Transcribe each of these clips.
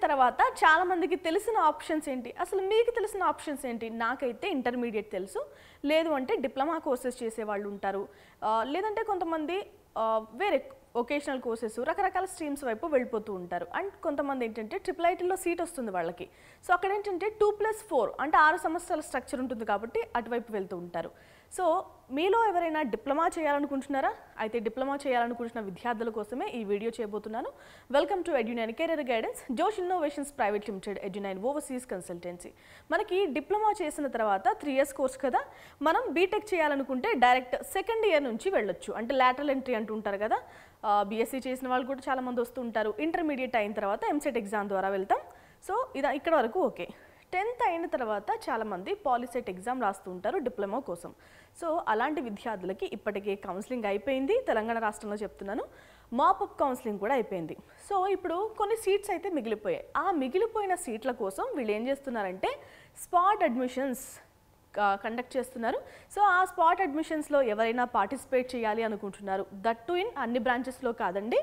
తర్వాత చాలా మందికి తెలిసిన ఆప్షన్స్ ఏంటి, అసలు మీకు తెలిసిన ఆప్షన్స్ ఏంటి? నాకైతే ఇంటర్మీడియట్ తెలుసు, లేదు అంటే డిప్లొమా కోర్సెస్ చేసే వాళ్ళు ఉంటారు, లేదంటే కొంతమంది వేరే వొకేషనల్ కోర్సెస్ రకరకాల స్ట్రీమ్స్ వైపు వెళ్ళిపోతూ ఉంటారు. అండ్ కొంతమంది ఏంటంటే IIITలో సీట్ వస్తుంది వాళ్ళకి. సో అక్కడ ఏంటంటే 2+4 అంటే 6 సంవత్సరాల స్ట్రక్చర్ ఉంటుంది కాబట్టి అటువైపు వెళ్తూ ఉంటారు. సో మీలో ఎవరైనా డిప్లొమా చేయాలనుకుంటున్నారా? అయితే డిప్లొమా చేయాలనుకుంటున్న విద్యార్థుల కోసమే ఈ వీడియో చేయబోతున్నాను. Welcome to Edunine career guidance, Josh innovations private limited, Edunine overseas consultancy. మనకి డిప్లొమా చేసిన తర్వాత 3 years కోర్స్ కదా, మనం బీటెక్ చేయాలనుకుంటే డైరెక్ట్ సెకండ్ ఇయర్ నుంచి వెళ్ళొచ్చు. అంటే లాటరల్ ఎంట్రీ అంటుంటారు కదా, బీఎస్సీ చేసిన వాళ్ళు కూడా చాలామంది వస్తూ ఉంటారు. ఇంటర్మీడియట్ అయిన తర్వాత ఎంసెట్ ఎగ్జామ్ ద్వారా వెళ్తాం. సో ఇక్కడ వరకు ఓకే. 10th అయిన తర్వాత చాలామంది పాలిసెట్ ఎగ్జామ్ రాస్తూ ఉంటారు డిప్లొమా కోసం. సో అలాంటి విద్యార్థులకి ఇప్పటికే కౌన్సిలింగ్ అయిపోయింది, తెలంగాణ రాష్ట్రంలో చెప్తున్నాను. మాపప్ కౌన్సిలింగ్ కూడా అయిపోయింది. సో ఇప్పుడు కొన్ని సీట్స్ అయితే మిగిలిపోయాయి. ఆ మిగిలిపోయిన సీట్ల కోసం వీళ్ళు ఏం చేస్తున్నారంటే స్పాట్ అడ్మిషన్స్ కండక్ట్ చేస్తున్నారు. సో ఆ స్పాట్ అడ్మిషన్స్లో ఎవరైనా పార్టిసిపేట్ చేయాలి అనుకుంటున్నారు, దట్ టు ఇన్ అన్ని బ్రాంచెస్లో కాదండి,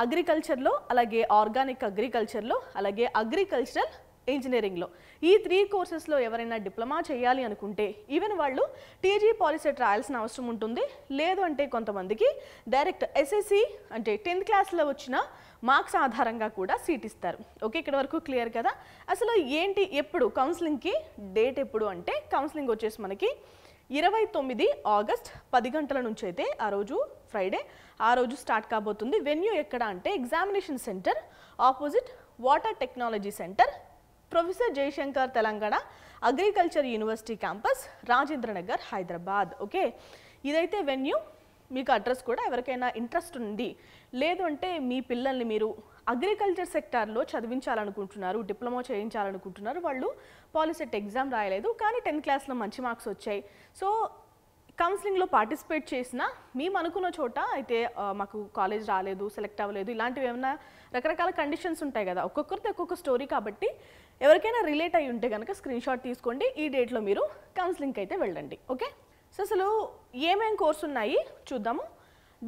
అగ్రికల్చర్లో, అలాగే ఆర్గానిక్ అగ్రికల్చర్లో, అలాగే అగ్రికల్చరల్ ఇంజనీరింగ్లో, ఈ 3 కోర్సెస్లో ఎవరైనా డిప్లొమా చేయాలి అనుకుంటే ఈవెన్ వాళ్ళు టీజీ పాలిసెట్ రాయాల్సిన అవసరం ఉంటుంది. లేదు అంటే కొంతమందికి డైరెక్ట్ ఎస్ఎస్సి అంటే 10th క్లాస్లో వచ్చిన మార్క్స్ ఆధారంగా కూడా సీట్ ఇస్తారు. ఓకే, ఇక్కడ వరకు క్లియర్ కదా? అసలు ఏంటి, ఎప్పుడు కౌన్సిలింగ్కి డేట్ ఎప్పుడు అంటే కౌన్సిలింగ్ వచ్చేసి మనకి 29 ఆగస్ట్ 10 గంటల నుంచి అయితే ఆ రోజు ఫ్రైడే, ఆ రోజు స్టార్ట్ కాబోతుంది. వెన్యూ ఎక్కడ అంటే examination centre opposite water technology centre, professor Jayashankar Telangana agriculture university campus, Rajendra Nagar, Hyderabad. Okay, ఇదైతే వెన్యూ. మీకు అడ్రస్ కూడా ఎవరికైనా ఇంట్రెస్ట్ ఉంది, లేదు అంటే మీ పిల్లల్ని మీరు అగ్రికల్చర్ సెక్టార్లో చదివించాలనుకుంటున్నారు, డిప్లొమా చేయించాలనుకుంటున్నారు, వాళ్ళు పాలిసెట్ ఎగ్జామ్ రాయలేదు కానీ 10th క్లాస్లో మంచి మార్క్స్ వచ్చాయి, సో కౌన్సిలింగ్లో పార్టిసిపేట్ చేసిన మేము అనుకున్న చోట అయితే మాకు కాలేజ్ రాలేదు, సెలెక్ట్ అవ్వలేదు, ఇలాంటివి ఏమైనా రకరకాల కండిషన్స్ ఉంటాయి కదా, ఒక్కొక్కరితో ఒక్కొక్క స్టోరీ. కాబట్టి ఎవరికైనా రిలేట్ అయ్యి ఉంటే కనుక స్క్రీన్ షాట్ తీసుకోండి, ఈ డేట్లో మీరు కౌన్సిలింగ్కి అయితే వెళ్ళండి. ఓకే, సో అసలు ఏమేం కోర్సు ఉన్నాయి చూద్దాము.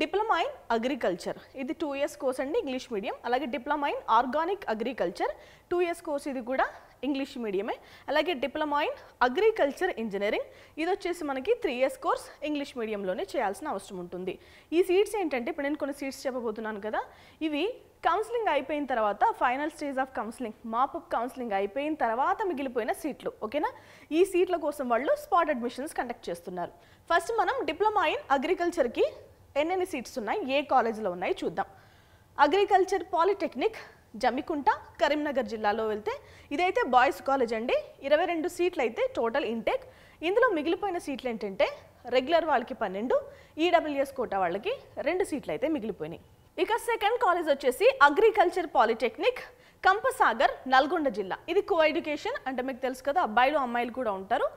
డిప్లొమా ఇన్ అగ్రికల్చర్, ఇది 2 years కోర్స్ అండి, ఇంగ్లీష్ మీడియం. అలాగే diploma in organic agriculture 2 years course, ఇది కూడా ఇంగ్లీష్ మీడియమే. అలాగే డిప్లొమా ఇన్ అగ్రికల్చర్ ఇంజనీరింగ్, ఇది వచ్చేసి మనకి 3 years కోర్స్, ఇంగ్లీష్ మీడియంలోనే చేయాల్సిన అవసరం ఉంటుంది. ఈ సీట్స్ ఏంటంటే ఇప్పుడు నేను కొన్ని సీట్స్ చెప్పబోతున్నాను కదా, ఇవి కౌన్సిలింగ్ అయిపోయిన తర్వాత final stage of counselling, mop up counselling అయిపోయిన తర్వాత మిగిలిపోయిన సీట్లు. ఓకేనా, ఈ సీట్ల కోసం వాళ్ళు స్పాట్ అడ్మిషన్స్ కండక్ట్ చేస్తున్నారు. ఫస్ట్ మనం డిప్లొమా ఇన్ అగ్రికల్చర్కి ఎన్నెన్ని సీట్స్ ఉన్నాయి, ఏ కాలేజీలో ఉన్నాయి చూద్దాం. అగ్రికల్చర్ పాలిటెక్నిక్ జమ్మికుంట, కరీంనగర్ జిల్లాలో వెళ్తే ఇదైతే బాయ్స్ కాలేజ్ అండి. 22 సీట్లు అయితే టోటల్ ఇంటేక్. ఇందులో మిగిలిపోయిన సీట్లు ఏంటంటే రెగ్యులర్ వాళ్ళకి 12, ఈడబ్ల్యూఎస్ కోటా వాళ్ళకి 2 సీట్లు అయితే మిగిలిపోయినాయి. ఇక సెకండ్ కాలేజ్ వచ్చేసి అగ్రికల్చర్ పాలిటెక్నిక్ కంపసాగర్, నల్గొండ జిల్లా. ఇది కో ఎడ్యుకేషన్, అంటే మీకు తెలుసు కదా అబ్బాయిలు అమ్మాయిలు కూడా ఉంటారు.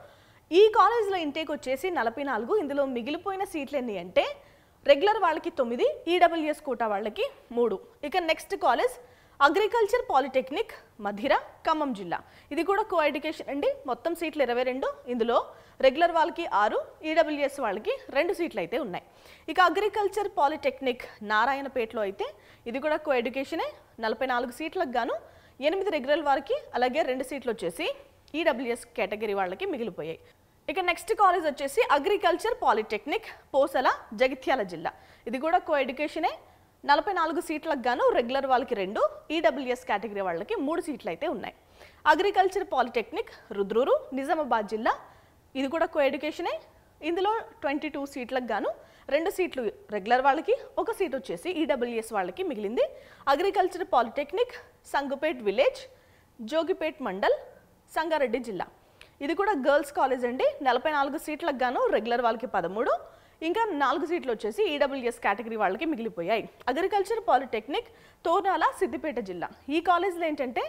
ఈ కాలేజ్లో ఇంటేక్ వచ్చేసి 44. ఇందులో మిగిలిపోయిన సీట్లు ఎన్ని అంటే రెగ్యులర్ వాళ్ళకి 9, ఈడబ్ల్యూఎస్ కోటా వాళ్ళకి 3. ఇక next college agriculture polytechnic Madhira, Khammam జిల్లా. ఇది కూడా కో ఎడ్యుకేషన్ అండి. మొత్తం సీట్లు 22. ఇందులో రెగ్యులర్ వాళ్ళకి 6, ఈడబ్ల్యూఎస్ వాళ్ళకి 2 సీట్లు అయితే ఉన్నాయి. ఇక అగ్రికల్చర్ పాలిటెక్నిక్ నారాయణపేటలో అయితే ఇది కూడా కో ఎడ్యుకేషనే. 44 సీట్లకు గాను 8 రెగ్యులర్ వారికి, అలాగే 2 సీట్లు వచ్చేసి ఈడబ్ల్యూఎస్ కేటగిరీ వాళ్ళకి మిగిలిపోయాయి. ఇక నెక్స్ట్ కాలేజ్ వచ్చేసి అగ్రికల్చర్ పాలిటెక్నిక్ పోసల, జగిత్యాల జిల్లా. ఇది కూడా కో ఎడ్యుకేషనే. 44 సీట్లకు గాను రెగ్యులర్ వాళ్ళకి 2, ఈడబ్ల్యూఎస్ కేటగిరీ వాళ్ళకి 3 సీట్లు అయితే ఉన్నాయి. అగ్రికల్చర్ పాలిటెక్నిక్ రుద్రూరు, నిజామాబాద్ జిల్లా. ఇది కూడా కో ఎడ్యుకేషనే. ఇందులో 22 సీట్లకు గాను 2 సీట్లు రెగ్యులర్ వాళ్ళకి, 1 సీట్ వచ్చేసి ఈడబ్ల్యూఎస్ వాళ్ళకి మిగిలింది. Agriculture polytechnic Sangupet village, Jogipet mandal, Sangareddy జిల్లా. ఇది కూడా గర్ల్స్ కాలేజ్ అండి. 44 సీట్లకు గాను రెగ్యులర్ వాళ్ళకి 13, ఇంకా 4 సీట్లు వచ్చేసి ఈడబ్ల్యూఎస్ కేటగిరీ వాళ్ళకి మిగిలిపోయాయి. అగ్రికల్చర్ పాలిటెక్నిక్ తోర్నాల, సిద్దిపేట జిల్లా. ఈ కాలేజ్లో ఏంటంటే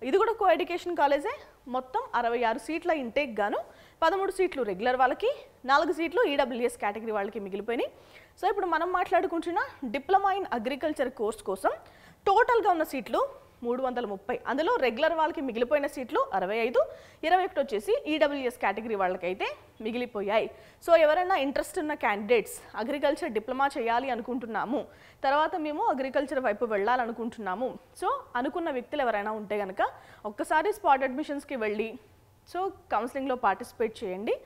ఇది కూడా కో ఎడ్యుకేషన్ కాలేజే. మొత్తం 66 సీట్ల ఇంటేక్ గాను 13 సీట్లు రెగ్యులర్ వాళ్ళకి, 4 సీట్లు ఈడబ్ల్యూఎస్ కేటగిరీ వాళ్ళకి మిగిలిపోయినాయి. సో ఇప్పుడు మనం మాట్లాడుకుంటున్న డిప్లొమా ఇన్ అగ్రికల్చర్ కోర్స్ కోసం టోటల్గా ఉన్న సీట్లు 330. అందులో రెగ్యులర్ వాళ్ళకి మిగిలిపోయిన సీట్లు 65, 21 వచ్చేసి ఈడబ్ల్యూఎస్ కేటగిరీ వాళ్ళకైతే మిగిలిపోయాయి. సో ఎవరైనా ఇంట్రెస్ట్ ఉన్న క్యాండిడేట్స్ అగ్రికల్చర్ డిప్లొమా చేయాలి అనుకుంటున్నాము, తర్వాత మేము అగ్రికల్చర్ వైపు వెళ్ళాలనుకుంటున్నాము, సో అనుకున్న వ్యక్తులు ఎవరైనా ఉంటే కనుక ఒక్కసారి స్పాట్ అడ్మిషన్స్కి వెళ్ళి సో కౌన్సిలింగ్లో పార్టిసిపేట్ చేయండి.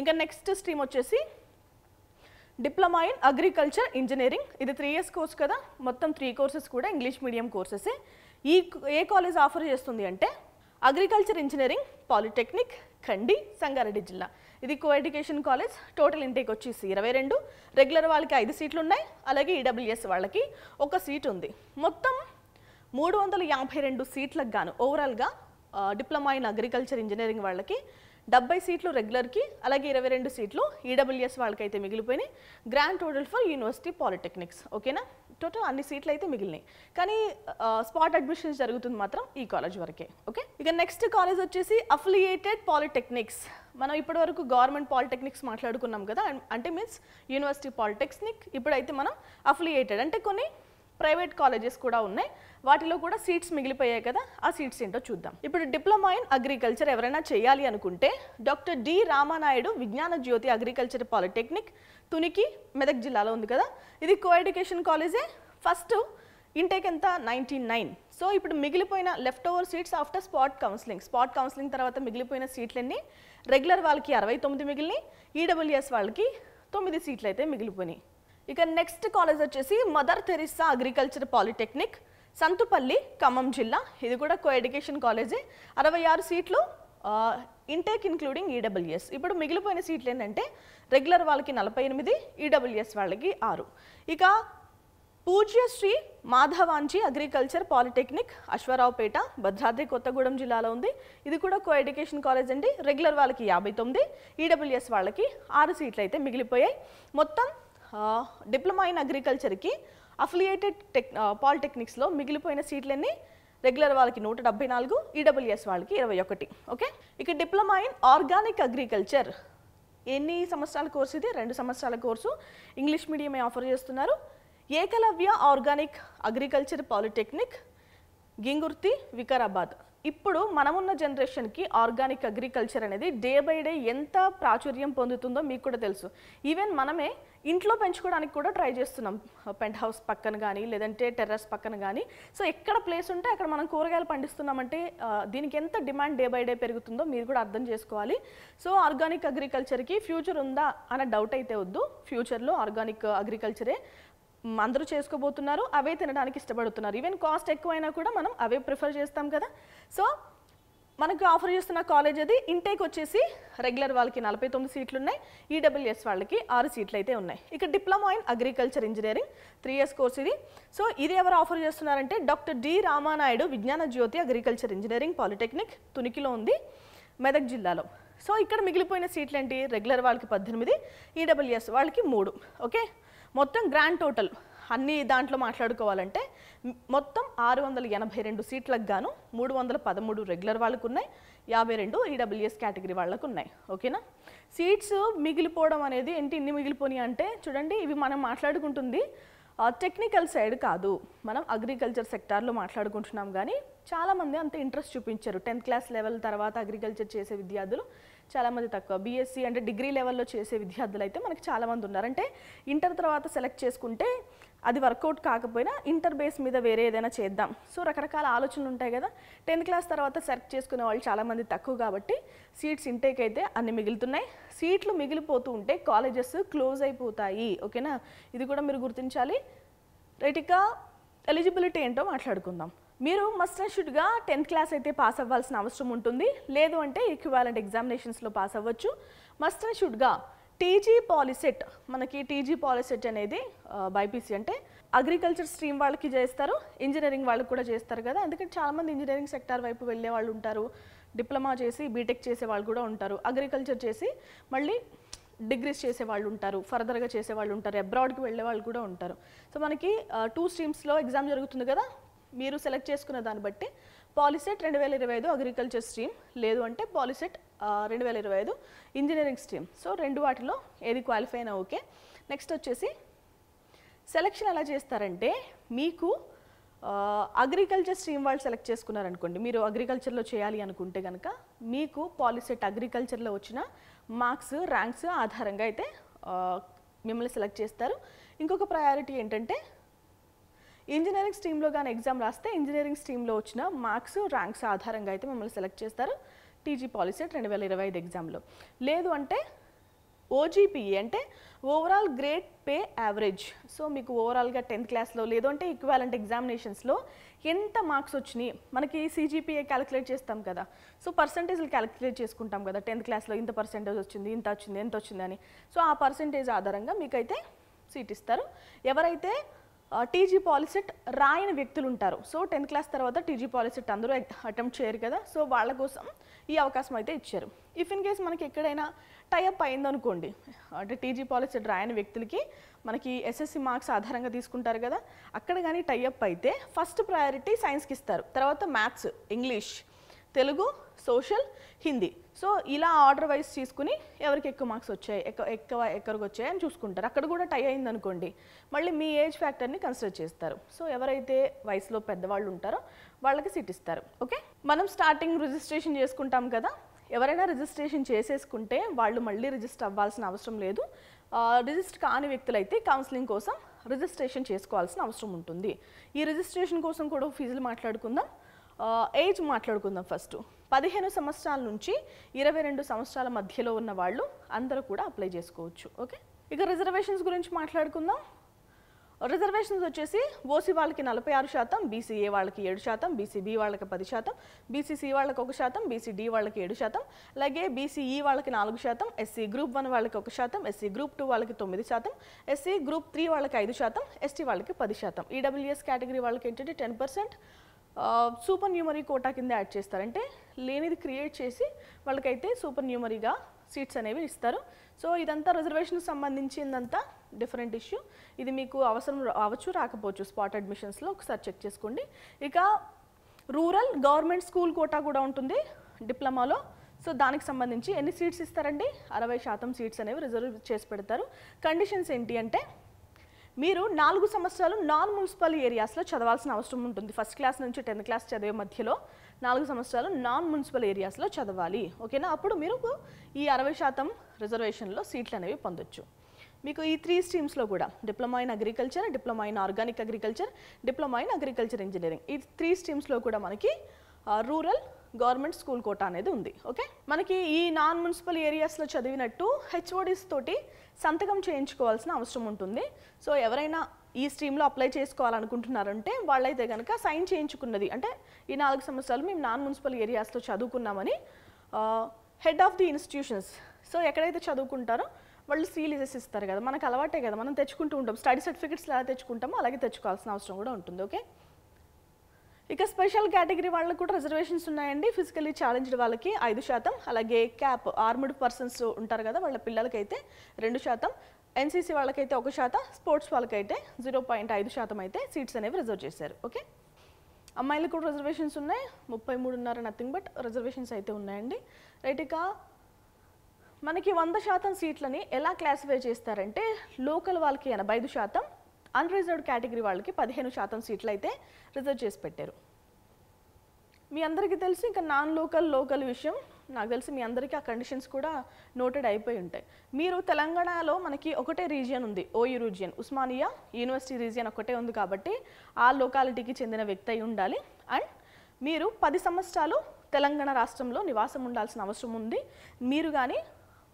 ఇంకా నెక్స్ట్ స్ట్రీమ్ వచ్చేసి డిప్లొమా ఇన్ అగ్రికల్చర్ ఇంజనీరింగ్. ఇది 3 years కోర్స్ కదా, మొత్తం 3 courses కూడా ఇంగ్లీష్ మీడియం కోర్సెసే. ఏ కాలేజ్ ఆఫర్ చేస్తుంది అంటే అగ్రికల్చర్ ఇంజనీరింగ్ పాలిటెక్నిక్ ఖండి, సంగారెడ్డి జిల్లా. ఇది co education college. Total intake వచ్చేసి 22, రెగ్యులర్ వాళ్ళకి 5 సీట్లు ఉన్నాయి, అలాగే ఈడబ్ల్యూఎస్ వాళ్ళకి 1 సీట్ ఉంది. మొత్తం 352 సీట్లకు గాను ఓవరాల్గా డిప్లొమా ఇన్ అగ్రికల్చర్ ఇంజనీరింగ్ వాళ్ళకి 70 సీట్లు రెగ్యులర్కి, అలాగే 22 సీట్లు ఈడబ్ల్యూఎస్ వాళ్ళకైతే మిగిలిపోయినాయి. Grand total for university polytechnics. ఓకేనా, టోటల్ అన్ని సీట్లు అయితే మిగిలినాయి, కానీ స్పాట్ అడ్మిషన్స్ జరుగుతుంది మాత్రం ఈ కాలేజ్ వరకే. ఓకే, ఇక నెక్స్ట్ కాలేజ్ వచ్చేసి అఫిలియేటెడ్ పాలిటెక్నిక్స్. మనం ఇప్పటివరకు గవర్నమెంట్ పాలిటెక్నిక్స్ మాట్లాడుకున్నాం కదా, అంటే మీన్స్ యూనివర్సిటీ పాలిటెక్నిక్. ఇప్పుడైతే మనం అఫిలియేటెడ్ అంటే కొన్ని ప్రైవేట్ కాలేజెస్ కూడా ఉన్నాయి, వాటిలో కూడా సీట్స్ మిగిలిపోయాయి కదా, ఆ సీట్స్ ఏంటో చూద్దాం. ఇప్పుడు డిప్లొమా ఇన్ అగ్రికల్చర్ ఎవరైనా చేయాలి అనుకుంటే డాక్టర్ డి రామానాయుడు విజ్ఞాన జ్యోతి అగ్రికల్చర్ పాలిటెక్నిక్ తునికి, మెదక్ జిల్లాలో ఉంది కదా. ఇది కో ఎడ్యుకేషన్ కాలేజే. ఫస్ట్ ఇంటేక్ ఎంత 99. సో ఇప్పుడు మిగిలిపోయిన left over seats after spot counselling తర్వాత మిగిలిపోయిన సీట్లన్నీ రెగ్యులర్ వాళ్ళకి 69 మిగిలినాయి, ఈడబ్ల్యూఎస్ వాళ్ళకి 9 సీట్లు అయితే మిగిలిపోయినాయి. ఇక నెక్స్ట్ కాలేజ్ వచ్చేసి Mother Teresa agriculture polytechnic, Santhupalli, Khammam జిల్లా. ఇది కూడా కో ఎడ్యుకేషన్ కాలేజే. 66 సీట్లు, ఇంటేక్ ఇన్క్లూడింగ్ ఈడబ్ల్యూఎస్. ఇప్పుడు మిగిలిపోయిన సీట్లు ఏంటంటే రెగ్యులర్ వాళ్ళకి 48, ఈడబ్ల్యూఎస్ వాళ్ళకి 6. ఇక పూజ్యశ్రీ మాధవాంచి అగ్రికల్చర్ పాలిటెక్నిక్, అశ్వారావుపేట, భద్రాద్రి కొత్తగూడెం జిల్లాలో ఉంది. ఇది కూడా కో ఎడ్యుకేషన్ కాలేజ్ అండి. రెగ్యులర్ వాళ్ళకి 59, ఈడబ్ల్యూఎస్ వాళ్ళకి 6 సీట్లు అయితే మిగిలిపోయాయి. మొత్తం డిప్లొమా ఇన్ అగ్రికల్చర్కి అఫిలియేటెడ్ పాలిటెక్నిక్స్లో మిగిలిపోయిన సీట్లన్నీ రెగ్యులర్ వాళ్ళకి 174, ఈడబ్ల్యూఎస్ వాళ్ళకి 21. ఓకే, ఇక డిప్లొమా ఇన్ ఆర్గానిక్ అగ్రికల్చర్ ఎన్ని సంవత్సరాల కోర్సు? ఇది 2 సంవత్సరాల కోర్సు. ఇంగ్లీష్ మీడియమే ఆఫర్ చేస్తున్నారు. Ekalavya organic agriculture polytechnic, Gingurthi, Vikarabad. ఇప్పుడు మనమున్న జనరేషన్కి ఆర్గానిక్ అగ్రికల్చర్ అనేది డే బై డే ఎంత ప్రాచుర్యం పొందుతుందో మీకు కూడా తెలుసు. ఈవెన్ మనమే ఇంట్లో పెంచుకోవడానికి కూడా ట్రై చేస్తున్నాం, పెంట్ హౌస్ పక్కన కానీ లేదంటే టెర్రస్ పక్కన కానీ. సో ఎక్కడ ప్లేస్ ఉంటే అక్కడ మనం కూరగాయలు పండిస్తున్నామంటే దీనికి ఎంత డిమాండ్ డే బై డే పెరుగుతుందో మీరు కూడా అర్థం చేసుకోవాలి. సో ఆర్గానిక్ అగ్రికల్చర్కి ఫ్యూచర్ ఉందా అన్న డౌట్ అయితే వద్దు. ఫ్యూచర్లో ఆర్గానిక్ అగ్రికల్చరే అందరూ చేసుకోబోతున్నారు, అవే తినడానికి ఇష్టపడుతున్నారు. ఈవెన్ కాస్ట్ ఎక్కువైనా కూడా మనం అవే ప్రిఫర్ చేస్తాం కదా. సో మనకు ఆఫర్ చేస్తున్న కాలేజ్ అది. ఇంటేక్ వచ్చేసి రెగ్యులర్ వాళ్ళకి 49 సీట్లు ఉన్నాయి, ఈడబ్ల్యూఎస్ వాళ్ళకి 6 సీట్లు అయితే ఉన్నాయి. ఇక diploma in agriculture engineering 3 years course ఇది. సో ఇది ఎవరు ఆఫర్ చేస్తున్నారంటే డాక్టర్ డి రామానాయుడు విజ్ఞాన జ్యోతి అగ్రికల్చర్ ఇంజనీరింగ్ పాలిటెక్నిక్, తునికిలో ఉంది, మెదక్ జిల్లాలో. సో ఇక్కడ మిగిలిపోయిన సీట్లు ఏంటి? రెగ్యులర్ వాళ్ళకి 18, ఈడబ్ల్యూఎస్ వాళ్ళకి 3. ఓకే, మొత్తం గ్రాండ్ టోటల్ అన్ని దాంట్లో మాట్లాడుకోవాలంటే మొత్తం 682 సీట్లకు గాను 313 రెగ్యులర్ వాళ్ళకు ఉన్నాయి, 52 ఈడబ్ల్యూఎస్ కేటగిరీ వాళ్ళకు ఉన్నాయి. ఓకేనా, సీట్స్ మిగిలిపోవడం అనేది ఏంటి? ఇన్ని మిగిలిపోయి అంటే చూడండి, ఇవి మనం మాట్లాడుకుంటుంది టెక్నికల్ సైడ్ కాదు, మనం అగ్రికల్చర్ సెక్టార్లో మాట్లాడుకుంటున్నాం. కానీ చాలామంది అంత ఇంట్రెస్ట్ చూపించారు. 10th క్లాస్ లెవెల్ తర్వాత అగ్రికల్చర్ చేసే విద్యార్థులు చాలామంది తక్కువ. బీఎస్సీ అంటే డిగ్రీ లెవెల్లో చేసే విద్యార్థులు అయితే మనకి చాలామంది ఉన్నారు. అంటే ఇంటర్ తర్వాత సెలెక్ట్ చేసుకుంటే అది వర్కౌట్ కాకపోయినా ఇంటర్ బేస్ మీద వేరే ఏదైనా చేద్దాం. సో రకరకాల ఆలోచనలు ఉంటాయి కదా. 10th క్లాస్ తర్వాత సెలెక్ట్ చేసుకునే వాళ్ళు చాలామంది తక్కువ కాబట్టి సీట్స్ ఇంటేక్ అయితే అన్ని మిగులుతున్నాయి. సీట్లు మిగిలిపోతూ ఉంటే కాలేజెస్ క్లోజ్ అయిపోతాయి. ఓకేనా, ఇది కూడా మీరు గుర్తించాలి. రైట్, ఇక ఎలిజిబిలిటీ ఏంటో మాట్లాడుకుందాం. మీరు మస్ట్ అండ్ షుడ్గా 10th క్లాస్ అయితే పాస్ అవ్వాల్సిన అవసరం ఉంటుంది, లేదు అంటే ఈక్వివాలెంట్ ఎగ్జామినేషన్స్లో పాస్ అవ్వచ్చు. మస్ట్ అండ్ షుడ్గా టీజీ పాలిసెట్, మనకి టీజీ పాలిసెట్ అనేది బైపీసీ అంటే అగ్రికల్చర్ స్ట్రీమ్ వాళ్ళకి చేస్తారు, ఇంజనీరింగ్ వాళ్ళకి కూడా చేస్తారు కదా. ఎందుకంటే చాలామంది ఇంజనీరింగ్ సెక్టార్ వైపు వెళ్ళే వాళ్ళు ఉంటారు, డిప్లొమా చేసి బీటెక్ చేసే వాళ్ళు కూడా ఉంటారు, అగ్రికల్చర్ చేసి మళ్ళీ డిగ్రీస్ చేసే వాళ్ళు ఉంటారు, ఫర్దర్గా చేసే వాళ్ళు ఉంటారు, అబ్రాడ్కి వెళ్ళే వాళ్ళు కూడా ఉంటారు. సో మనకి 2 స్ట్రీమ్స్లో ఎగ్జామ్ జరుగుతుంది కదా. మీరు సెలెక్ట్ చేసుకున్న దాన్ని బట్టి పాలిసెట్ 2025 అగ్రికల్చర్ స్ట్రీమ్, లేదు అంటే పాలిసెట్ 2025 ఇంజనీరింగ్ స్ట్రీమ్. సో 2 వాటిలో ఏది క్వాలిఫై అయినా ఓకే. నెక్స్ట్ వచ్చేసి సెలెక్షన్ ఎలా చేస్తారంటే మీకు అగ్రికల్చర్ స్ట్రీమ్ వాళ్ళు సెలెక్ట్ చేసుకున్నారనుకోండి, మీరు అగ్రికల్చర్లో చేయాలి అనుకుంటే కనుక మీకు పాలిసెట్ అగ్రికల్చర్లో వచ్చిన మార్క్స్ ర్యాంక్స్ ఆధారంగా అయితే మిమ్మల్ని సెలెక్ట్ చేస్తారు. ఇంకొక ప్రయారిటీ ఏంటంటే ఇంజనీరింగ్ స్ట్రీమ్లో కానీ ఎగ్జామ్ రాస్తే ఇంజనీరింగ్ స్ట్రీమ్లో వచ్చిన మార్క్స్ ర్యాంక్స్ ఆధారంగా అయితే మిమ్మల్ని సెలెక్ట్ చేస్తారు టీజీ పాలిసెట్ 2025 ఎగ్జామ్లో. లేదు అంటే ఓజీపీఈ అంటే overall grade pay average. So మీకు ఓవరాల్గా 10th క్లాస్లో లేదు అంటే ఈక్వాలెంట్ ఎగ్జామినేషన్స్లో ఎంత మార్క్స్ వచ్చినాయి, మనకి సిజిపిఏ క్యాలిక్యులేట్ చేస్తాం కదా, సో పర్సంటేజ్లు క్యాలిక్యులేట్ చేసుకుంటాం కదా, 10th క్లాస్లో ఇంత పర్సెంటేజ్ వచ్చింది, ఇంత వచ్చింది, ఎంత వచ్చింది అని. సో ఆ పర్సంటేజ్ ఆధారంగా మీకైతే సీట్ ఇస్తారు. ఎవరైతే టీజీ పాలిసెట్ రాయని వ్యక్తులు ఉంటారు, సో 10th క్లాస్ తర్వాత టీజీ పాలిసెట్ అందరూ అటెంప్ట్ చేయరు కదా, సో వాళ్ళ కోసం ఈ అవకాశం అయితే ఇచ్చారు. ఇఫ్ ఇన్ కేస్ మనకి ఎక్కడైనా టైఅప్ అయిందనుకోండి, అంటే టీజీ పాలిసెట్ రాయని వ్యక్తులకి మనకి ఎస్ఎస్సి మార్క్స్ ఆధారంగా తీసుకుంటారు కదా, అక్కడ కానీ టైఅప్ అయితే ఫస్ట్ ప్రయారిటీ సైన్స్కి ఇస్తారు, తర్వాత maths, English, Telugu, social, Hindi. So ఇలా ఆర్డర్ వైజ్ తీసుకుని ఎవరికి ఎక్కువ మార్క్స్ వచ్చాయి, ఎక్కడికి వచ్చాయి అని చూసుకుంటారు. అక్కడ కూడా టై అయింది అనుకోండి, మళ్ళీ మీ ఏజ్ ఫ్యాక్టర్ని కన్సిడర్ చేస్తారు. సో ఎవరైతే వయసులో పెద్దవాళ్ళు ఉంటారో వాళ్ళకి సీట్ ఇస్తారు. ఓకే, మనం స్టార్టింగ్ రిజిస్ట్రేషన్ చేసుకుంటాం కదా, ఎవరైనా రిజిస్ట్రేషన్ చేసేసుకుంటే వాళ్ళు మళ్ళీ రిజిస్టర్ అవ్వాల్సిన అవసరం లేదు. రిజిస్టర్ కాని వ్యక్తులైతే కౌన్సిలింగ్ కోసం రిజిస్ట్రేషన్ చేసుకోవాల్సిన అవసరం ఉంటుంది. ఈ రిజిస్ట్రేషన్ కోసం కూడా ఫీజులు మాట్లాడుకుందాం. ఏజ్ మాట్లాడుకుందాం. ఫస్ట్ 15 సంవత్సరాల నుంచి 22 సంవత్సరాల మధ్యలో ఉన్న వాళ్ళు అందరూ కూడా అప్లై చేసుకోవచ్చు. ఓకే, ఇక రిజర్వేషన్స్ గురించి మాట్లాడుకుందాం. రిజర్వేషన్స్ వచ్చేసి ఓసీ వాళ్ళకి 46%, బీసీఏ వాళ్ళకి 7%, బీసీబీ వాళ్ళకి 10%, బీసీసీ వాళ్ళకి 1%, బీసీడీ వాళ్ళకి 7%, అలాగే బీసీఈ వాళ్ళకి 4%, ఎస్సీ గ్రూప్ 1 వాళ్ళకి 1%, ఎస్సీ గ్రూప్ 2 వాళ్ళకి 9%, ఎస్సీ గ్రూప్ 3 వాళ్ళకి 5%, ఎస్టీ వాళ్ళకి 10%, ఈడబ్ల్యూఎస్ కేటగిరీ వాళ్ళకి ఏంటంటే 10%. సూపర్ న్యూమరీ కోటా కింద యాడ్ చేస్తారంటే లేనిది క్రియేట్ చేసి వాళ్ళకైతే సూపర్ న్యూమరీగా సీట్స్ అనేవి ఇస్తారు. సో ఇదంతా రిజర్వేషన్కి సంబంధించిందంతా డిఫరెంట్ ఇష్యూ. ఇది మీకు అవసరం అవ్వచ్చు, రాకపోవచ్చు. స్పాట్ అడ్మిషన్స్లో ఒకసారి చెక్ చేసుకోండి. ఇక రూరల్ గవర్నమెంట్ స్కూల్ కోటా కూడా ఉంటుంది డిప్లొమాలో. సో దానికి సంబంధించి ఎన్ని సీట్స్ ఇస్తారండి? 60% సీట్స్ అనేవి రిజర్వ్ చేసి పెడతారు. కండిషన్స్ ఏంటి అంటే మీరు 4 సంవత్సరాలు నాన్ మున్సిపల్ ఏరియాస్లో చదవాల్సిన అవసరం ఉంటుంది. ఫస్ట్ క్లాస్ నుంచి 10th క్లాస్ చదివే మధ్యలో 4 సంవత్సరాలు నాన్ మున్సిపల్ ఏరియాస్లో చదవాలి. ఓకేనా? అప్పుడు మీరు ఈ 60% రిజర్వేషన్లో సీట్లు అనేవి పొందొచ్చు. మీకు ఈ 3 స్ట్రీమ్స్లో కూడా diploma in agriculture, diploma in organic agriculture, diploma in agriculture engineering, ఈ 3 స్ట్రీమ్స్లో కూడా మనకి రూరల్ గవర్నమెంట్ స్కూల్ కోటా అనేది ఉంది. ఓకే, మనకి ఈ నాన్ మున్సిపల్ ఏరియాస్లో చదివినట్టు హెచ్ఓడిస్ తోటి సంతకం చేయించుకోవాల్సిన అవసరం ఉంటుంది. సో ఎవరైనా ఈ స్ట్రీమ్లో అప్లై చేసుకోవాలనుకుంటున్నారంటే వాళ్ళైతే కనుక సైన్ చేయించుకున్నది, అంటే ఈ 4 సంవత్సరాలు మేము నాన్ మున్సిపల్ ఏరియాస్లో చదువుకున్నామని head of the institutions, so ఎక్కడైతే చదువుకుంటారో వాళ్ళు సీల్ చేసి ఇస్తారు కదా, మనకు అలవాటే కదా, మనం తెచ్చుకుంటూ ఉంటాం. స్టడీ సర్టిఫికెట్స్ ఎలా తెచ్చుకుంటామో అలాగే తెచ్చుకోవాల్సిన అవసరం కూడా ఉంటుంది. ఓకే, ఇక స్పెషల్ కేటగిరీ వాళ్ళకి కూడా రిజర్వేషన్స్ ఉన్నాయండి. ఫిజికల్లీ ఛాలెంజ్డ్ వాళ్ళకి 5%, అలాగే క్యాప్ ఆర్మ్డ్ పర్సన్స్ ఉంటారు కదా వాళ్ళ పిల్లలకైతే 2%, ఎన్సీసీ వాళ్ళకైతే 1%, స్పోర్ట్స్ వాళ్ళకైతే 0.5% అయితే సీట్స్ అనేవి రిజర్వ్ చేశారు. ఓకే, అమ్మాయిలకు కూడా రిజర్వేషన్స్ ఉన్నాయి. 33 నథింగ్ బట్ రిజర్వేషన్స్ అయితే ఉన్నాయండి. రైట్, ఇక మనకి 100% సీట్లని ఎలా క్లాసిఫై చేస్తారంటే లోకల్ వాళ్ళకి 85%, అన్రిజర్వ్డ్ కేటగిరీ వాళ్ళకి 15% సీట్లు అయితే రిజర్వ్ చేసి పెట్టారు. మీ అందరికీ తెలిసి ఇంకా నాన్ లోకల్ విషయం నాకు తెలిసి మీ అందరికీ ఆ కండిషన్స్ కూడా నోటెడ్ అయిపోయి ఉంటాయి. మీరు తెలంగాణలో మనకి ఒకటే రీజియన్ ఉంది, OU region, Osmania university region ఒకటే ఉంది కాబట్టి ఆ లోకాలిటీకి చెందిన వ్యక్తి అయి ఉండాలి. అండ్ మీరు 10 సంవత్సరాలు తెలంగాణ రాష్ట్రంలో నివాసం ఉండాల్సిన అవసరం ఉంది. మీరు కానీ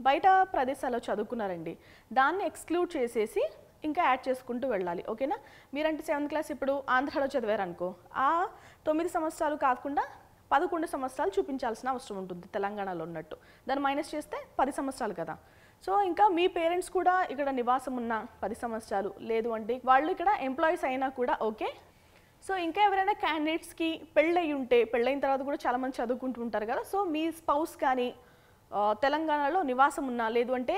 బయట ప్రదేశాల్లో చదువుకున్నారండి, దాన్ని ఎక్స్క్లూడ్ చేసేసి ఇంకా యాడ్ చేసుకుంటూ వెళ్ళాలి. ఓకేనా? మీరంటే 7th క్లాస్ ఇప్పుడు ఆంధ్రాలో చదివారనుకో, ఆ 9 సంవత్సరాలు కాకుండా 11 సంవత్సరాలు చూపించాల్సిన అవసరం ఉంటుంది తెలంగాణలో ఉన్నట్టు. దాన్ని మైనస్ చేస్తే 10 సంవత్సరాలు కదా. సో ఇంకా మీ పేరెంట్స్ కూడా ఇక్కడ నివాసం ఉన్న 10 సంవత్సరాలు, లేదు అంటే వాళ్ళు ఇక్కడ ఎంప్లాయీస్ అయినా కూడా ఓకే. సో ఇంకా ఎవరైనా క్యాండిడేట్స్కి పెళ్ళయి ఉంటే, పెళ్ళైన తర్వాత కూడా చాలామంది చదువుకుంటూ ఉంటారు కదా, సో మీ స్పౌస్ కానీ తెలంగాణలో నివాసం ఉన్నా, లేదు అంటే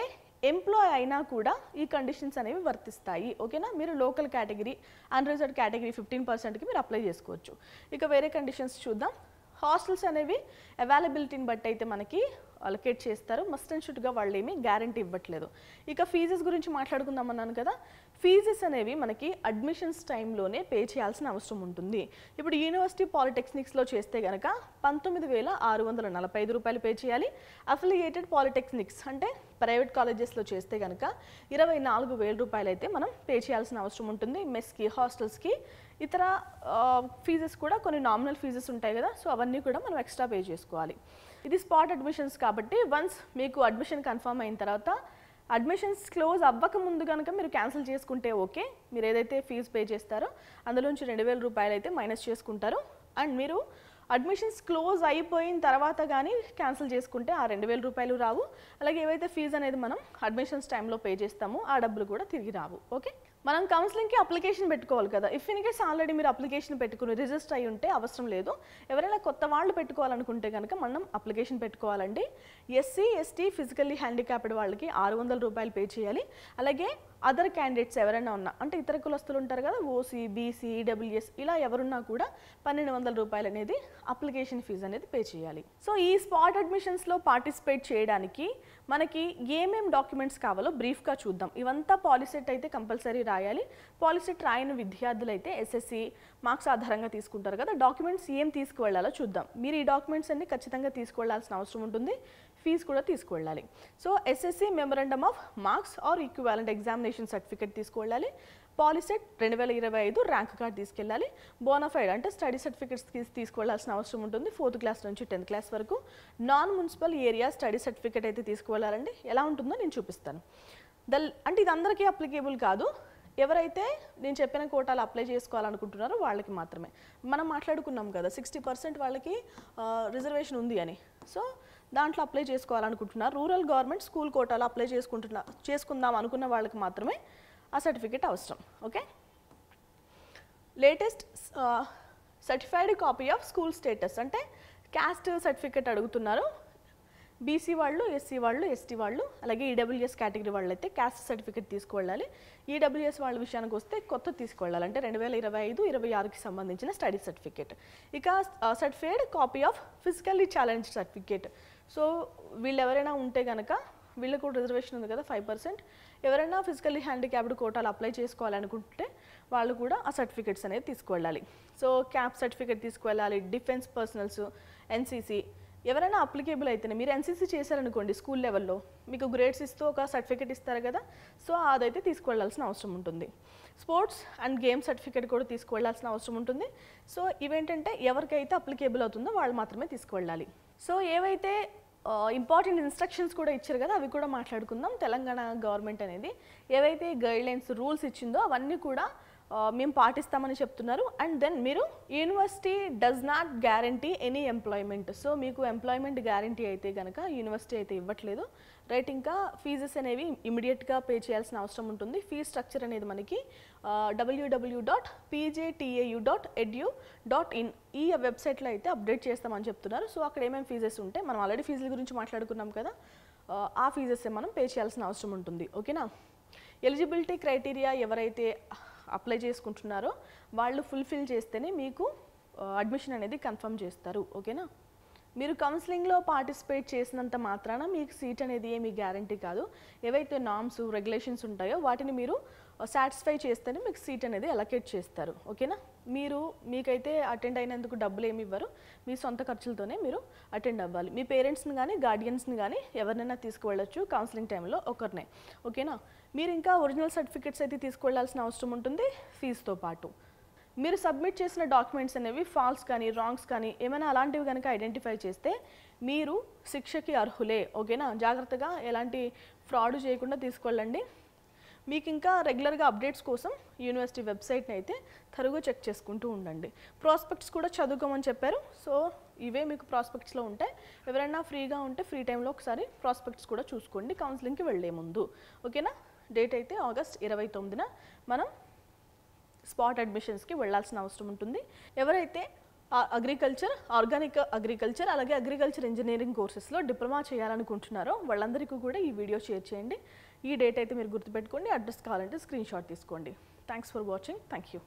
ఎంప్లాయ్ అయినా కూడా ఈ కండిషన్స్ అనేవి వర్తిస్తాయి. ఓకేనా? మీరు లోకల్ కేటగిరీ, అన్రిజర్వ్డ్ కేటగిరీ 15%కి మీరు అప్లై చేసుకోవచ్చు. ఇక వేరే కండిషన్స్ చూద్దాం. హాస్టల్స్ అనేవి అవైలబిలిటీని బట్టి అయితే మనకి అలొకేట్ చేస్తారు. మస్ట్ అండ్ షుడ్గా వాళ్ళు ఏమీ గ్యారంటీ ఇవ్వట్లేదు. ఇక ఫీజెస్ గురించి మాట్లాడుకుందాం అన్నాను కదా. ఫీజెస్ అనేవి మనకి అడ్మిషన్స్ టైంలోనే పే చేయాల్సిన అవసరం ఉంటుంది. ఇప్పుడు యూనివర్సిటీ పాలిటెక్నిక్స్లో చేస్తే కనుక 19,645 రూపాయలు పే చేయాలి. అఫిలియేటెడ్ పాలిటెక్నిక్స్ అంటే ప్రైవేట్ కాలేజెస్లో చేస్తే కనుక 24,000 రూపాయలు అయితే మనం పే చేయాల్సిన అవసరం ఉంటుంది. మెస్కి, హాస్టల్స్కి, ఇతర ఫీజెస్ కూడా కొన్ని నామినల్ ఫీజెస్ ఉంటాయి కదా, సో అవన్నీ కూడా మనం ఎక్స్ట్రా పే చేసుకోవాలి. ఇది స్పాట్ అడ్మిషన్స్ కాబట్టి వన్స్ మీకు అడ్మిషన్ కన్ఫర్మ్ అయిన తర్వాత అడ్మిషన్స్ క్లోజ్ అవ్వక ముందు కనుక మీరు క్యాన్సిల్ చేసుకుంటే ఓకే. మీరు ఏదైతే ఫీజు పే చేస్తారో అందులోంచి 2,000 రూపాయలు అయితే మైనస్ చేసుకుంటారు. అండ్ మీరు అడ్మిషన్స్ క్లోజ్ అయిపోయిన తర్వాత కానీ క్యాన్సిల్ చేసుకుంటే ఆ 2,000 రూపాయలు రావు. అలాగే ఏవైతే ఫీజు అనేది మనం అడ్మిషన్స్ టైంలో పే చేస్తామో ఆ డబ్బులు కూడా తిరిగి రావు. ఓకే, మనం కౌన్సిలింగ్కి అప్లికేషన్ పెట్టుకోవాలి కదా. ఇఫ్ ఇన్ కేస్ ఆల్రెడీ మీరు అప్లికేషన్ పెట్టుకుని రిజిస్టర్ అయ్యి ఉంటే అవసరం లేదు. ఎవరైనా కొత్త వాళ్ళు పెట్టుకోవాలనుకుంటే కనుక మనం అప్లికేషన్ పెట్టుకోవాలండి. ఎస్సీ, ఎస్టీ, ఫిజికల్లీ హ్యాండిక్యాప్డ్ వాళ్ళకి 600 రూపాయలు పే చేయాలి. అలాగే అదర్ క్యాండిడేట్స్ ఎవరైనా ఉన్నా అంటే ఇతర కులస్తులు ఉంటారు కదా, ఓసీ, బీసీ, ఈడబ్ల్యూఎస్ ఇలా ఎవరున్నా కూడా 1,200 రూపాయలు అనేది అప్లికేషన్ ఫీజు అనేది పే చేయాలి. సో ఈ స్పాట్ అడ్మిషన్స్లో పార్టిసిపేట్ చేయడానికి మనకి ఏమేం డాక్యుమెంట్స్ కావాలో బ్రీఫ్గా చూద్దాం. ఇవంతా పాలిసెట్ అయితే కంపల్సరీ రాయాలి. పాలిసెట్ రాయని విద్యార్థులు అయితే ఎస్ఎస్సి మార్క్స్ ఆధారంగా తీసుకుంటారు కదా, డాక్యుమెంట్స్ ఏం తీసుకువెళ్ళాలో చూద్దాం. మీరు ఈ డాక్యుమెంట్స్ అన్ని ఖచ్చితంగా తీసుకువెళ్లాల్సిన అవసరం ఉంటుంది. ఫీజు కూడా తీసుకువెళ్ళాలి. So SSC memorandum of marks are equivalent examination certificate తీసుకువెళ్ళాలి. పాలిసెట్ 2025 ర్యాంక్ కార్డ్ తీసుకెళ్ళాలి. బోనాఫైడ్ అంటే స్టడీ సర్టిఫికేట్స్ తీసుకువెళ్లాల్సిన అవసరం ఉంటుంది. 4th క్లాస్ నుంచి 10th క్లాస్ వరకు. Non municipal area study certificate అయితే తీసుకువెళ్ళాలండి. ఎలా ఉంటుందో నేను చూపిస్తాను. అంటే ఇది అందరికీ అప్లికేబుల్ కాదు. ఎవరైతే నేను చెప్పిన కోటాలు అప్లై చేసుకోవాలనుకుంటున్నారో వాళ్ళకి మాత్రమే. మనం మాట్లాడుకున్నాం కదా 60% వాళ్ళకి రిజర్వేషన్ ఉంది అని. సో దాంట్లో అప్లై చేసుకోవాలనుకుంటున్నారు. రూరల్ గవర్నమెంట్ స్కూల్ కోటాలు అప్లై చేసుకుందాం అనుకున్న వాళ్ళకి మాత్రమే ఆ సర్టిఫికేట్ అవసరం. Okay, latest certified copy of school status అంటే క్యాస్ట్ సర్టిఫికేట్ అడుగుతున్నారు. బీసీ వాళ్ళు, ఎస్సీ వాళ్ళు, ఎస్టీ వాళ్ళు, అలాగే ఈడబ్ల్యూఎస్ కేటగిరీ వాళ్ళు అయితే క్యాస్ట్ సర్టిఫికేట్ తీసుకువెళ్ళాలి. ఈడబ్ల్యూఎస్ వాళ్ళ విషయానికి వస్తే కొత్త తీసుకువెళ్ళాలి, అంటే 2025-26కి సంబంధించిన స్టడీ సర్టిఫికేట్. ఇక certified copy of physically challenge certificate. So వీళ్ళు ఎవరైనా ఉంటే కనుక వీళ్ళకు కూడా రిజర్వేషన్ ఉంది కదా 5%. ఎవరైనా ఫిజికల్లీ హ్యాండిక్యాప్డ్ కోటాలు అప్లై చేసుకోవాలనుకుంటే వాళ్ళు కూడా ఆ సర్టిఫికేట్స్ అనేది తీసుకువెళ్ళాలి. సో క్యాప్ సర్టిఫికేట్ తీసుకువెళ్ళాలి. డిఫెన్స్ పర్సనల్స్, ఎన్సీసీ ఎవరైనా అప్లికేబుల్ అయితేనే. మీరు ఎన్సీసీ చేశారనుకోండి స్కూల్ లెవెల్లో మీకు గ్రేడ్స్ ఇస్తూ ఒక సర్టిఫికేట్ ఇస్తారు కదా, సో అదైతే తీసుకువెళ్ళాల్సిన అవసరం ఉంటుంది. స్పోర్ట్స్ అండ్ గేమ్ సర్టిఫికేట్ కూడా తీసుకువెళ్ళాల్సిన అవసరం ఉంటుంది. సో ఇవేంటంటే ఎవరికైతే అప్లికేబుల్ అవుతుందో వాళ్ళు మాత్రమే తీసుకువెళ్ళాలి. సో ఏవైతే ఇంపార్టెంట్ ఇన్స్ట్రక్షన్స్ కూడా ఇచ్చారు కదా అవి కూడా మాట్లాడుకుందాం. తెలంగాణ గవర్నమెంట్ అనేది ఏవైతే గైడ్లైన్స్, రూల్స్ ఇచ్చిందో అవన్నీ కూడా మేము పాటిస్తామని చెప్తున్నారు. అండ్ దెన్ మీరు university does not guarantee any employment. So మీకు ఎంప్లాయ్మెంట్ గ్యారంటీ అయితే కనుక యూనివర్సిటీ అయితే ఇవ్వట్లేదు, రైట్. ఇంకా ఫీజెస్ అనేవి ఇమీడియట్గా పే చేయాల్సిన అవసరం ఉంటుంది. ఫీజ్ స్ట్రక్చర్ అనేది మనకి www.pjtau.edu.in ఈ వెబ్సైట్లో అయితే అప్డేట్ చేస్తామని చెప్తున్నారు. సో అక్కడ ఏమేమి ఫీజెస్ ఉంటే మనం ఆల్రెడీ ఫీజుల గురించి మాట్లాడుకున్నాం కదా, ఆ ఫీజెస్ మనం పే చేయాల్సిన అవసరం ఉంటుంది. ఓకేనా. ఎలిజిబిలిటీ క్రైటీరియా ఎవరైతే అప్లై చేసుకుంటున్నారో వాళ్ళు ఫుల్ఫిల్ చేస్తేనే మీకు అడ్మిషన్ అనేది కన్ఫర్మ్ చేస్తారు. ఓకేనా. మీరు కౌన్సిలింగ్లో పార్టిసిపేట్ చేసినంత మాత్రాన మీకు సీట్ అనేది ఏమీ గ్యారంటీ కాదు. ఏవైతే నామ్స్, రెగ్యులేషన్స్ ఉంటాయో వాటిని మీరు సాటిస్ఫై చేస్తేనే మీకు సీట్ అనేది అలొకేట్ చేస్తారు. ఓకేనా. మీకైతే అటెండ్ అయినందుకు డబ్బులు ఏమి ఇవ్వరు, మీ సొంత ఖర్చులతోనే మీరు అటెండ్ అవ్వాలి. మీ పేరెంట్స్ని కానీ గార్డియన్స్ని కానీ ఎవరినైనా తీసుకువెళ్ళొచ్చు కౌన్సిలింగ్ టైంలో ఒకరినే. ఓకేనా. మీరు ఇంకా ఒరిజినల్ సర్టిఫికేట్స్ అయితే తీసుకువెళ్ళాల్సిన అవసరం ఉంటుంది ఫీజుతో పాటు. మీరు సబ్మిట్ చేసిన డాక్యుమెంట్స్ అనేవి ఫాల్స్ కానీ, రాంగ్స్ కానీ ఏమైనా అలాంటివి కనుక ఐడెంటిఫై చేస్తే మీరు శిక్షకి అర్హులే. ఓకేనా. జాగ్రత్తగా ఎలాంటి ఫ్రాడ్ చేయకుండా తీసుకెళ్ళండి. మీకు ఇంకా రెగ్యులర్గా అప్డేట్స్ కోసం యూనివర్సిటీ వెబ్సైట్ని అయితే తరుగా చెక్ చేసుకుంటూ ఉండండి. ప్రాస్పెక్ట్స్ కూడా చదువుకోమని చెప్పారు. సో ఇవే మీకు ప్రాస్పెక్ట్స్లో ఉంటాయి. ఎవరైనా ఫ్రీగా ఉంటే ఫ్రీ టైంలో ఒకసారి ప్రాస్పెక్ట్స్ కూడా చూసుకోండి కౌన్సిలింగ్కి వెళ్ళే ముందు. ఓకేనా. డేట్ అయితే August 29న మనం స్పాట్ అడ్మిషన్స్కి వెళ్ళాల్సిన అవసరం ఉంటుంది. ఎవరైతే అగ్రికల్చర్, ఆర్గానిక్ అగ్రికల్చర్, అలాగే అగ్రికల్చర్ ఇంజనీరింగ్ కోర్సెస్లో డిప్లొమా చేయాలనుకుంటున్నారో వాళ్ళందరికీ కూడా ఈ వీడియో షేర్ చేయండి. ఈ డేట్ అయితే మీరు గుర్తుపెట్టుకోండి. అడ్రస్ కావాలంటే స్క్రీన్ షాట్ తీసుకోండి. Thanks for watching. Thank you.